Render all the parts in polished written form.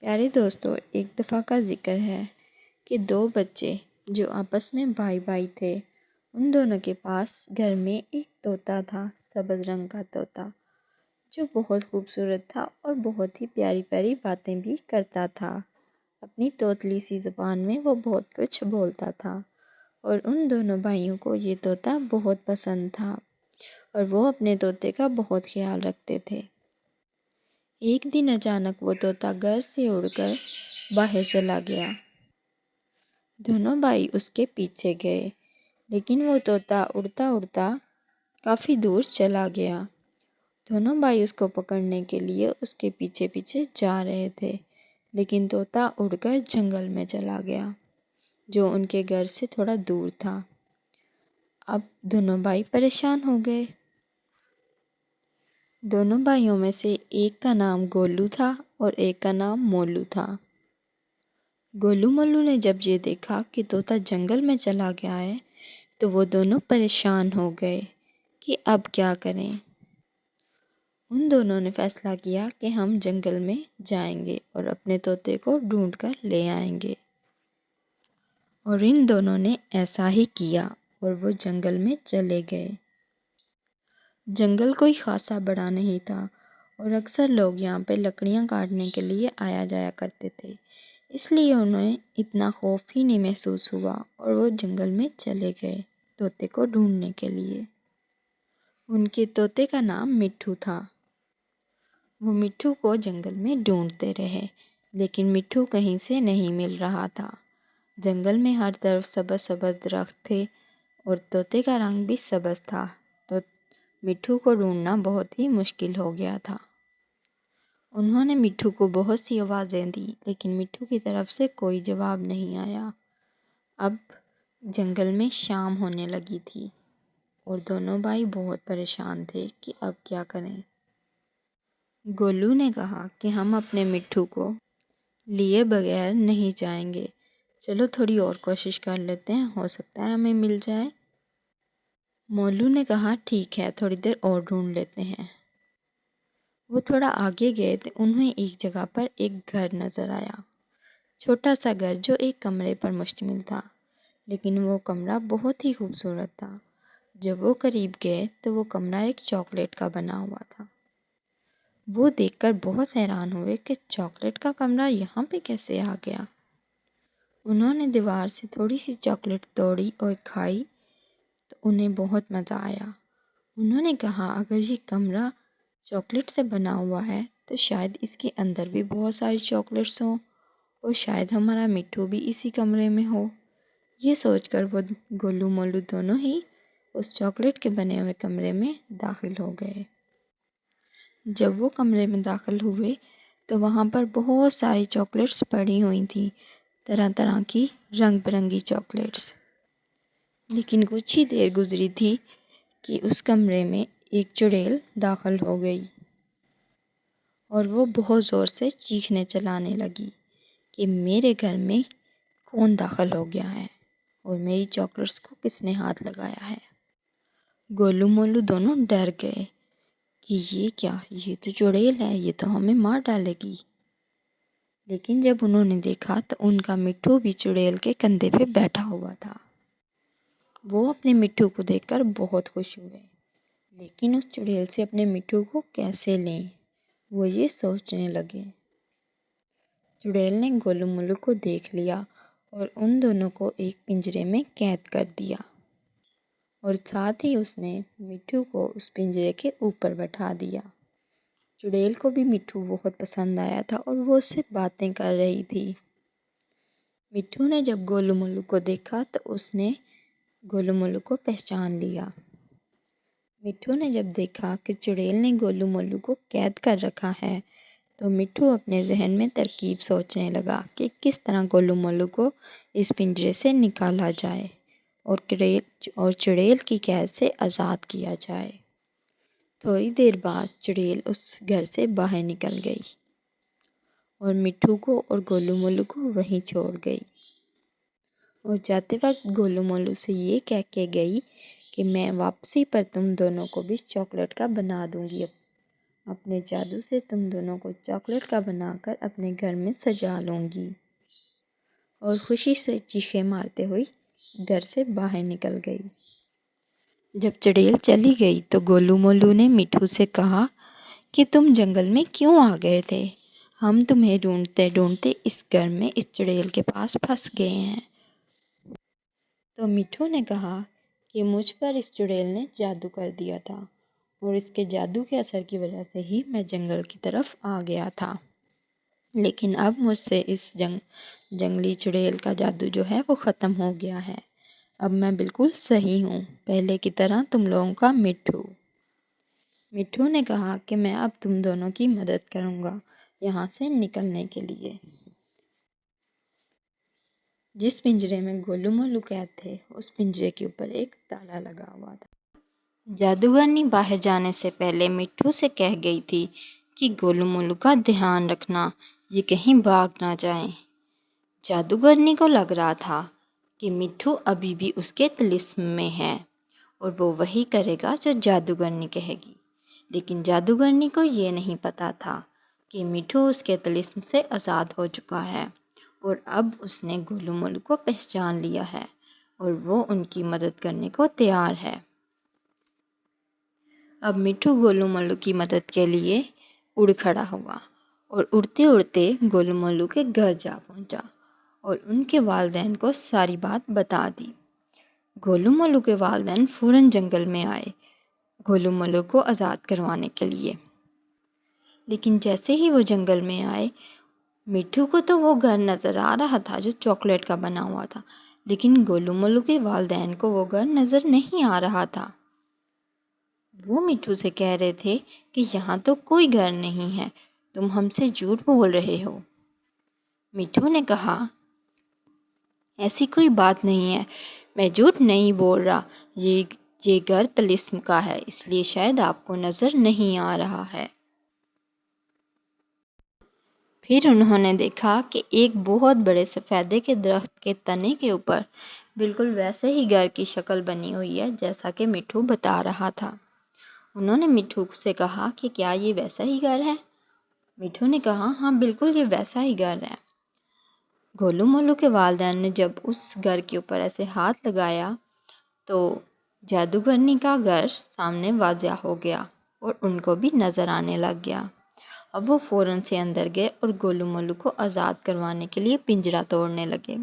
پیارے دوستوں، ایک دفعہ کا ذکر ہے کہ دو بچے جو آپس میں بھائی بھائی تھے، ان دونوں کے پاس گھر میں ایک طوطا تھا، سبز رنگ کا طوطا جو بہت خوبصورت تھا اور بہت ہی پیاری پیاری باتیں بھی کرتا تھا۔ اپنی توتلی سی زبان میں وہ بہت کچھ بولتا تھا اور ان دونوں بھائیوں کو یہ طوطا بہت پسند تھا اور وہ اپنے طوطے کا بہت خیال رکھتے تھے۔ ایک دن اچانک وہ طوطا گھر سے اڑ کر باہر چلا گیا۔ دونوں بھائی اس کے پیچھے گئے، لیکن وہ طوطا اڑتا اڑتا کافی دور چلا گیا۔ دونوں بھائی اس کو پکڑنے کے لیے اس کے پیچھے پیچھے جا رہے تھے، لیکن طوطا اڑ کر جنگل میں چلا گیا جو ان کے گھر سے تھوڑا دور تھا۔ اب دونوں بھائی پریشان ہو گئے۔ دونوں بھائیوں میں سے ایک کا نام گولو تھا اور ایک کا نام مولو تھا۔ گولو مولو نے جب یہ دیکھا کہ طوطا جنگل میں چلا گیا ہے تو وہ دونوں پریشان ہو گئے کہ اب کیا کریں۔ ان دونوں نے فیصلہ کیا کہ ہم جنگل میں جائیں گے اور اپنے طوطے کو ڈھونڈ کر لے آئیں گے۔ اور ان دونوں نے ایسا ہی کیا اور وہ جنگل میں چلے گئے۔ جنگل کوئی خاصا بڑا نہیں تھا اور اکثر لوگ یہاں پہ لکڑیاں کاٹنے کے لیے آیا جایا کرتے تھے، اس لیے انہیں اتنا خوف ہی نہیں محسوس ہوا اور وہ جنگل میں چلے گئے طوطے کو ڈھونڈنے کے لیے۔ ان کے طوطے کا نام مٹھو تھا۔ وہ مٹھو کو جنگل میں ڈھونڈتے رہے، لیکن مٹھو کہیں سے نہیں مل رہا تھا۔ جنگل میں ہر طرف سبز سبز درخت تھے اور طوطے کا رنگ بھی سبز تھا، تو مٹھو کو ڈھونڈنا بہت ہی مشکل ہو گیا تھا۔ انہوں نے مٹھو کو بہت سی آوازیں دی، لیکن مٹھو کی طرف سے کوئی جواب نہیں آیا۔ اب جنگل میں شام ہونے لگی تھی اور دونوں بھائی بہت پریشان تھے کہ اب کیا کریں۔ گولو نے کہا کہ ہم اپنے مٹھو کو لیے بغیر نہیں جائیں گے، چلو تھوڑی اور کوشش کر لیتے ہیں، ہو سکتا ہے ہمیں مل جائے۔ مولو نے کہا ٹھیک ہے، تھوڑی دیر اور ڈھونڈ لیتے ہیں۔ وہ تھوڑا آگے گئے تو انہیں ایک جگہ پر ایک گھر نظر آیا، چھوٹا سا گھر جو ایک کمرے پر مشتمل تھا، لیکن وہ کمرہ بہت ہی خوبصورت تھا۔ جب وہ قریب گئے تو وہ کمرہ ایک چاکلیٹ کا بنا ہوا تھا۔ وہ دیکھ کر بہت حیران ہوئے کہ چاکلیٹ کا کمرہ یہاں پہ کیسے آ گیا۔ انہوں نے دیوار سے تھوڑی سی چاکلیٹ توڑی اور کھائی تو انہیں بہت مزہ آیا۔ انہوں نے کہا اگر یہ کمرہ چاکلیٹ سے بنا ہوا ہے تو شاید اس کے اندر بھی بہت ساری چاکلیٹس ہوں اور شاید ہمارا مٹھو بھی اسی کمرے میں ہو۔ یہ سوچ کر وہ گولو مولو دونوں ہی اس چاکلیٹ کے بنے ہوئے کمرے میں داخل ہو گئے۔ جب وہ کمرے میں داخل ہوئے تو وہاں پر بہت ساری چاکلیٹس پڑی ہوئی تھیں، طرح طرح کی رنگ برنگی چاکلیٹس۔ لیکن کچھ ہی دیر گزری تھی کہ اس کمرے میں ایک چڑیل داخل ہو گئی اور وہ بہت زور سے چیخنے چلانے لگی کہ میرے گھر میں کون داخل ہو گیا ہے اور میری چاکلیٹس کو کس نے ہاتھ لگایا ہے۔ گولو مولو دونوں ڈر گئے کہ یہ کیا، یہ تو چڑیل ہے، یہ تو ہمیں مار ڈالے گی۔ لیکن جب انہوں نے دیکھا تو ان کا مٹھو بھی چڑیل کے کندھے پہ بیٹھا ہوا تھا۔ وہ اپنے مٹھو کو دیکھ کر بہت خوش ہوئے، لیکن اس چڑیل سے اپنے مٹھو کو کیسے لیں، وہ یہ سوچنے لگے۔ چڑیل نے گولو مولو کو دیکھ لیا اور ان دونوں کو ایک پنجرے میں قید کر دیا اور ساتھ ہی اس نے مٹھو کو اس پنجرے کے اوپر بٹھا دیا۔ چڑیل کو بھی مٹھو بہت پسند آیا تھا اور وہ اس سے باتیں کر رہی تھی۔ مٹھو نے جب گولو مولو کو دیکھا تو اس نے گولو مولو کو پہچان لیا۔ مٹھو نے جب دیکھا کہ چڑیل نے گولو مولو کو قید کر رکھا ہے تو مٹھو اپنے ذہن میں ترکیب سوچنے لگا کہ کس طرح گولو مولو کو اس پنجرے سے نکالا جائے اور چڑیل کی قید سے آزاد کیا جائے۔ تھوڑی دیر بعد چڑیل اس گھر سے باہر نکل گئی اور مٹھو کو اور گولو مولو کو وہیں چھوڑ گئی اور جاتے وقت گولو مولو سے یہ کہہ کے گئی کہ میں واپسی پر تم دونوں کو بھی چاکلیٹ کا بنا دوں گی اپنے جادو سے تم دونوں کو چاکلیٹ کا بنا کر اپنے گھر میں سجا لوں گی۔ اور خوشی سے چیخیں مارتے ہوئے گھر سے باہر نکل گئی۔ جب چڑیل چلی گئی تو گولو مولو نے مٹھو سے کہا کہ تم جنگل میں کیوں آ گئے تھے؟ ہم تمہیں ڈھونڈتے ڈھونڈتے اس گھر میں اس چڑیل کے پاس پھنس گئے ہیں۔ تو مٹھو نے کہا کہ مجھ پر اس چڑیل نے جادو کر دیا تھا اور اس کے جادو کے اثر کی وجہ سے ہی میں جنگل کی طرف آ گیا تھا، لیکن اب مجھ سے اس جنگلی چڑیل کا جادو جو ہے وہ ختم ہو گیا ہے۔ اب میں بالکل صحیح ہوں، پہلے کی طرح تم لوگوں کا مٹھو۔ مٹھو نے کہا کہ میں اب تم دونوں کی مدد کروں گا یہاں سے نکلنے کے لیے۔ جس پنجرے میں گولو مولو قید تھے اس پنجرے کے اوپر ایک تالا لگا ہوا تھا۔ جادوگرنی باہر جانے سے پہلے مٹھو سے کہہ گئی تھی کہ گولو مولو کا دھیان رکھنا، یہ کہیں بھاگ نہ جائیں۔ جادوگرنی کو لگ رہا تھا کہ مٹھو ابھی بھی اس کے طلسم میں ہے اور وہ وہی کرے گا جو جادوگرنی کہے گی، لیکن جادوگرنی کو یہ نہیں پتا تھا کہ مٹھو اس کے طلسم سے آزاد ہو چکا ہے اور اب اس نے گولو مولو کو پہچان لیا ہے اور وہ ان کی مدد کرنے کو تیار ہے۔ اب مٹھو گولو مولو کی مدد کے لیے اڑ کھڑا ہوا اور اڑتے اڑتے گولو مولو کے گھر جا پہنچا اور ان کے والدین کو ساری بات بتا دی۔ گولو مولو کے والدین فوراً جنگل میں آئے گولو مولو کو آزاد کروانے کے لیے، لیکن جیسے ہی وہ جنگل میں آئے مٹھو کو تو وہ گھر نظر آ رہا تھا جو چاکلیٹ کا بنا ہوا تھا، لیکن گولو مولو کے والدین کو وہ گھر نظر نہیں آ رہا تھا۔ وہ مٹھو سے کہہ رہے تھے کہ یہاں تو کوئی گھر نہیں ہے، تم ہم سے جھوٹ بول رہے ہو۔ مٹھو نے کہا ایسی کوئی بات نہیں ہے، میں جھوٹ نہیں بول رہا، یہ گھر طلسم کا ہے اس لیے شاید آپ کو نظر نہیں آ رہا ہے۔ پھر انہوں نے دیکھا کہ ایک بہت بڑے سفیدے کے درخت کے تنے کے اوپر بالکل ویسے ہی گھر کی شکل بنی ہوئی ہے جیسا کہ مٹھو بتا رہا تھا۔ انہوں نے مٹھو سے کہا کہ کیا یہ ویسا ہی گھر ہے؟ مٹھو نے کہا ہاں بالکل یہ ویسا ہی گھر ہے۔ گولو مولو کے والدین نے جب اس گھر کے اوپر ایسے ہاتھ لگایا تو جادوگرنی کا گھر سامنے واضح ہو گیا اور ان کو بھی نظر آنے لگ گیا۔ اب وہ فوراً سے اندر گئے اور گولو مولو کو آزاد کروانے کے لیے پنجرا توڑنے لگے۔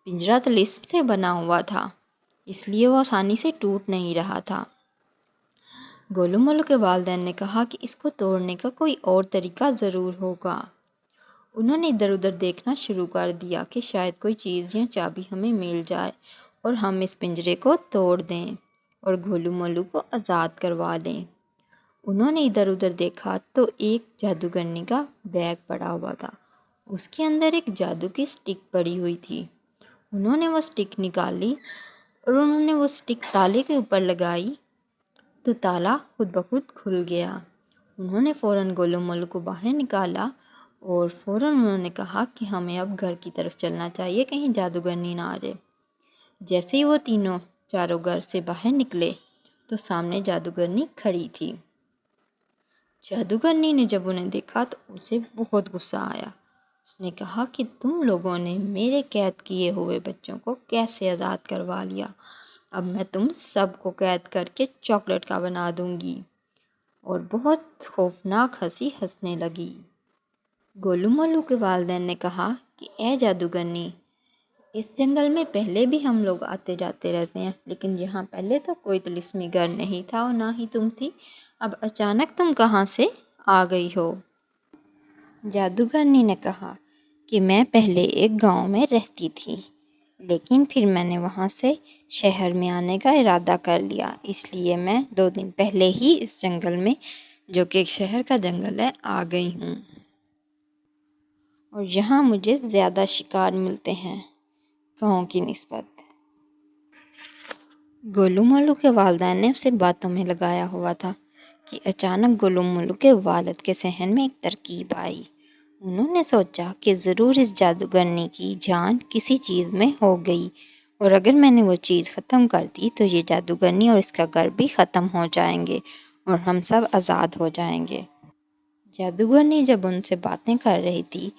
پنجرا طلسم سے بنا ہوا تھا اس لیے وہ آسانی سے ٹوٹ نہیں رہا تھا۔ گولو مولو کے والدین نے کہا کہ اس کو توڑنے کا کوئی اور طریقہ ضرور ہوگا۔ انہوں نے ادھر ادھر دیکھنا شروع کر دیا کہ شاید کوئی چیز یا چابی ہمیں مل جائے اور ہم اس پنجرے کو توڑ دیں اور گولو مولو کو آزاد کروا دیں۔ انہوں نے ادھر ادھر دیکھا تو ایک جادوگرنی کا بیگ پڑا ہوا تھا، اس کے اندر ایک جادو کی سٹک پڑی ہوئی تھی۔ انہوں نے وہ سٹک نکالی اور انہوں نے وہ سٹک تالے کے اوپر لگائی تو تالا خود بخود کھل گیا۔ انہوں نے فوراً گولو مولو کو باہر نکالا اور فوراً انہوں نے کہا کہ ہمیں اب گھر کی طرف چلنا چاہیے کہیں جادوگرنی نہ آ جائے۔ جیسے ہی وہ تینوں چاروں گھر سے باہر نکلے تو سامنے جادوگرنی کھڑی تھی۔ جادوگرنی نے جب انہیں دیکھا تو اسے بہت غصہ آیا۔ اس نے کہا کہ تم لوگوں نے میرے قید کیے ہوئے بچوں کو کیسے آزاد کروا لیا؟ اب میں تم سب کو قید کر کے چاکلیٹ کا بنا دوں گی، اور بہت خوفناک ہنسی ہنسنے لگی۔ گولو مولو کے والدین نے کہا کہ اے جادوگرنی، اس جنگل میں پہلے بھی ہم لوگ آتے جاتے رہتے ہیں، لیکن یہاں پہلے تو کوئی طلسمی گھر نہیں تھا اور نہ ہی تم تھی، اب اچانک تم کہاں سے آ گئی ہو؟ جادوگرنی نے کہا کہ میں پہلے ایک گاؤں میں رہتی تھی، لیکن پھر میں نے وہاں سے شہر میں آنے کا ارادہ کر لیا، اس لیے میں 2 دن پہلے ہی اس جنگل میں جو کہ ایک شہر کا جنگل ہے آ گئی ہوں، اور یہاں مجھے زیادہ شکار ملتے ہیں گاؤں کی نسبت۔ گولو مولو کے والدین نے اسے باتوں میں لگایا ہوا تھا کہ اچانک گولو مولو کے والد کے ذہن میں ایک ترکیب آئی۔ انہوں نے سوچا کہ ضرور اس جادوگرنی کی جان کسی چیز میں ہو گئی، اور اگر میں نے وہ چیز ختم کر دی تو یہ جادوگرنی اور اس کا گھر بھی ختم ہو جائیں گے اور ہم سب آزاد ہو جائیں گے۔ جادوگرنی جب ان سے باتیں کر رہی تھی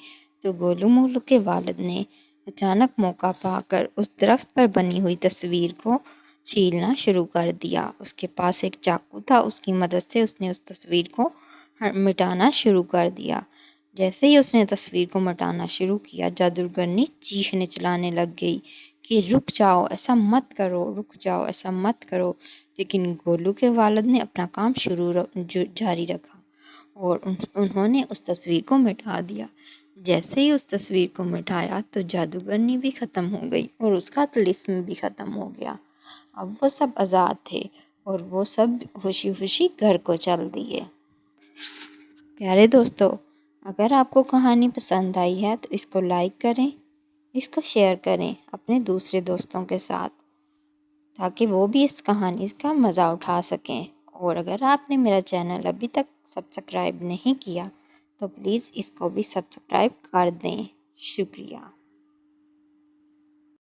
تو گولو مولو کے والد نے اچانک موقع پا کر اس درخت پر بنی ہوئی تصویر کو چھیلنا شروع کر دیا۔ اس کے پاس ایک چاقو تھا، اس کی مدد سے اس نے اس تصویر کو مٹانا شروع کر دیا۔ جیسے ہی اس نے تصویر کو مٹانا شروع کیا، جادوگرنی چیخنے چلانے لگ گئی کہ رک جاؤ، ایسا مت کرو، رک جاؤ، ایسا مت کرو۔ لیکن گولو کے والد نے اپنا کام جاری رکھا اور انہوں نے اس تصویر کو مٹا دیا۔ جیسے ہی اس تصویر کو مٹایا تو جادوگرنی بھی ختم ہو گئی اور اس کا طلسم بھی ختم ہو گیا۔ اب وہ سب آزاد تھے اور وہ سب خوشی خوشی گھر کو چل دیے۔ پیارے دوستو، اگر آپ کو کہانی پسند آئی ہے تو اس کو لائک کریں، اس کو شیئر کریں اپنے دوسرے دوستوں کے ساتھ تاکہ وہ بھی اس کہانی کا مزہ اٹھا سکیں۔ اور اگر آپ نے میرا چینل ابھی تک سبسکرائب نہیں کیا تو پلیز اس کو بھی سبسکرائب کر دیں۔ شکریہ۔